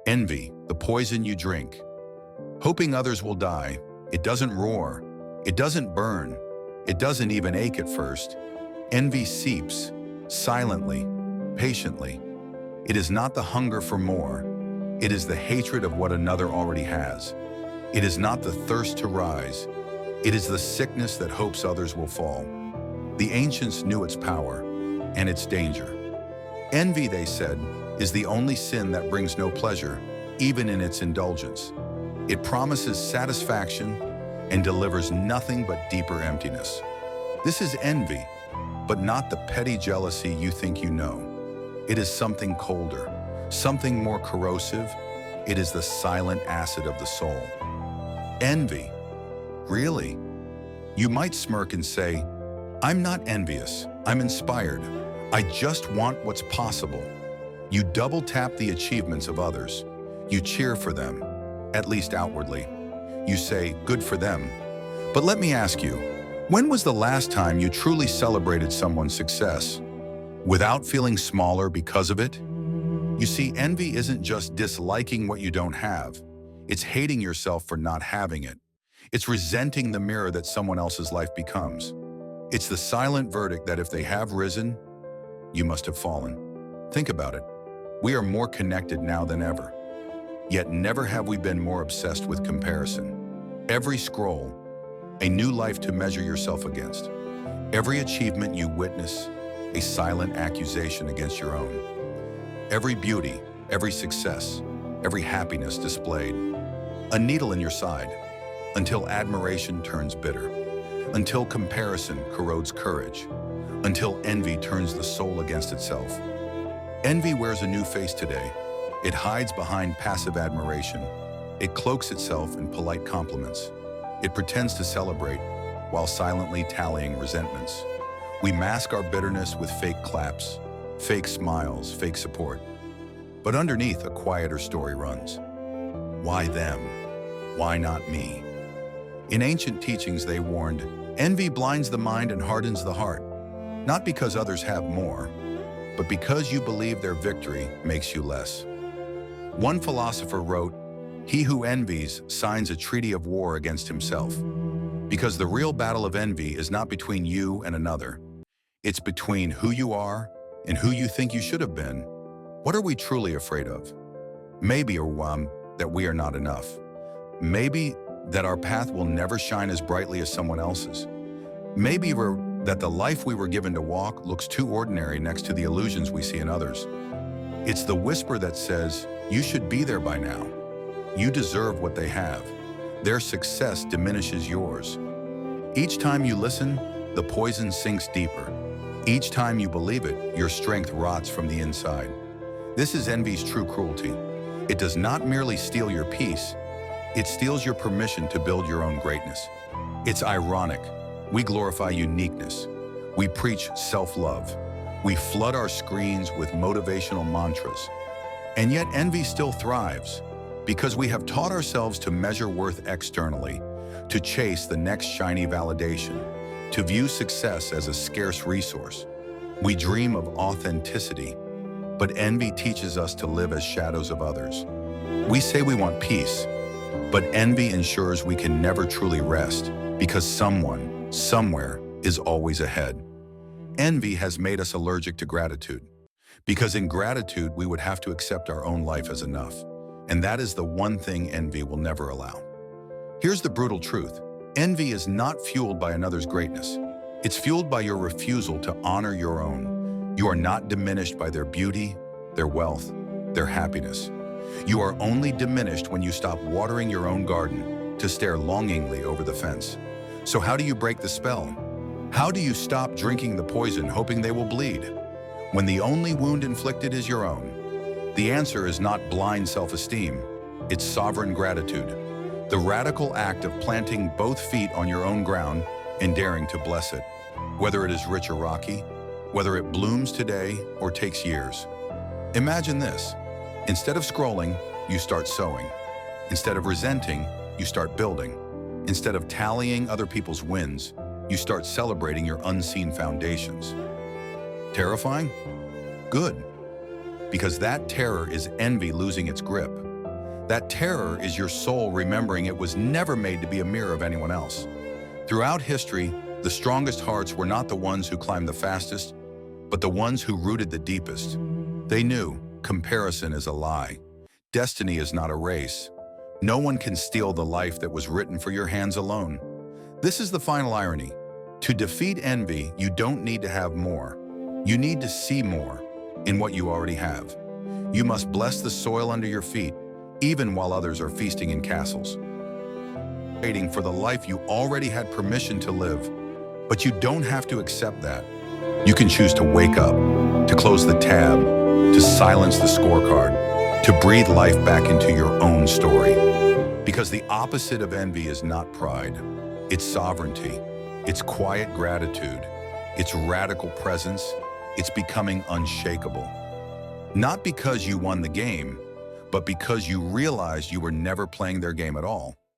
Envy, the poison you drink. Hoping others will die, it doesn't roar, it doesn't burn, it doesn't even ache at first. Envy seeps, silently, patiently. It is not the hunger for more, it is the hatred of what another already has. It is not the thirst to rise, it is the sickness that hopes others will fall. The ancients knew its power and its danger. Envy, they said, is the only sin that brings no pleasure, even in its indulgence. It promises satisfaction and delivers nothing but deeper emptiness. This is envy, but not the petty jealousy you think you know. It is something colder, something more corrosive. It is the silent acid of the soul. Envy. Really? You might smirk and say, I'm not envious, I'm inspired. I just want what's possible. You double tap the achievements of others. You cheer for them, at least outwardly. You say, good for them. But let me ask you, when was the last time you truly celebrated someone's success without feeling smaller because of it? You see, envy isn't just disliking what you don't have. It's hating yourself for not having it. It's resenting the mirror that someone else's life becomes. It's the silent verdict that if they have risen, you must have fallen. Think about it. We are more connected now than ever. Yet never have we been more obsessed with comparison. Every scroll, a new life to measure yourself against. Every achievement you witness, a silent accusation against your own. Every beauty, every success, every happiness displayed. A needle in your side, until admiration turns bitter, until comparison corrodes courage, until envy turns the soul against itself. Envy wears a new face today. It hides behind passive admiration. It cloaks itself in polite compliments. It pretends to celebrate while silently tallying resentments. We mask our bitterness with fake claps, fake smiles, fake support. But underneath, a quieter story runs. Why them? Why not me? In ancient teachings, they warned, envy blinds the mind and hardens the heart, not because others have more, but because you believe their victory makes you less. One philosopher wrote, he who envies signs a treaty of war against himself, because the real battle of envy is not between you and another. It's between who you are and who you think you should have been. What are we truly afraid of? Maybe that we are not enough. Maybe that our path will never shine as brightly as someone else's. Maybe that the life we were given to walk looks too ordinary next to the illusions we see in others. It's the whisper that says, you should be there by now. You deserve what they have. Their success diminishes yours. Each time you listen, the poison sinks deeper. Each time you believe it, your strength rots from the inside. This is envy's true cruelty. It does not merely steal your peace, it steals your permission to build your own greatness. It's ironic. We glorify uniqueness. We preach self-love. We flood our screens with motivational mantras. And yet envy still thrives because we have taught ourselves to measure worth externally, to chase the next shiny validation, to view success as a scarce resource. We dream of authenticity, but envy teaches us to live as shadows of others. We say we want peace, but envy ensures we can never truly rest because someone, somewhere, is always ahead. Envy has made us allergic to gratitude, because in gratitude we would have to accept our own life as enough, and that is the one thing envy will never allow. Here's the brutal truth. Envy is not fueled by another's greatness. It's fueled by your refusal to honor your own. You are not diminished by their beauty, their wealth, their happiness. You are only diminished when you stop watering your own garden to stare longingly over the fence. So how do you break the spell? How do you stop drinking the poison hoping they will bleed, when the only wound inflicted is your own? The answer is not blind self-esteem, it's sovereign gratitude. The radical act of planting both feet on your own ground and daring to bless it, whether it is rich or rocky, whether it blooms today or takes years. Imagine this. Instead of scrolling, you start sowing. Instead of resenting, you start building. Instead of tallying other people's wins, you start celebrating your unseen foundations. Terrifying? Good. Because that terror is envy losing its grip. That terror is your soul remembering it was never made to be a mirror of anyone else. Throughout history, the strongest hearts were not the ones who climbed the fastest, but the ones who rooted the deepest. They knew comparison is a lie. Destiny is not a race. No one can steal the life that was written for your hands alone. This is the final irony. To defeat envy, you don't need to have more. You need to see more in what you already have. You must bless the soil under your feet, even while others are feasting in castles. Waiting for the life you already had permission to live, but you don't have to accept that. You can choose to wake up, to close the tab, to silence the scorecard, to breathe life back into your own story. Because the opposite of envy is not pride, it's sovereignty, it's quiet gratitude, it's radical presence, it's becoming unshakable. Not because you won the game, but because you realized you were never playing their game at all.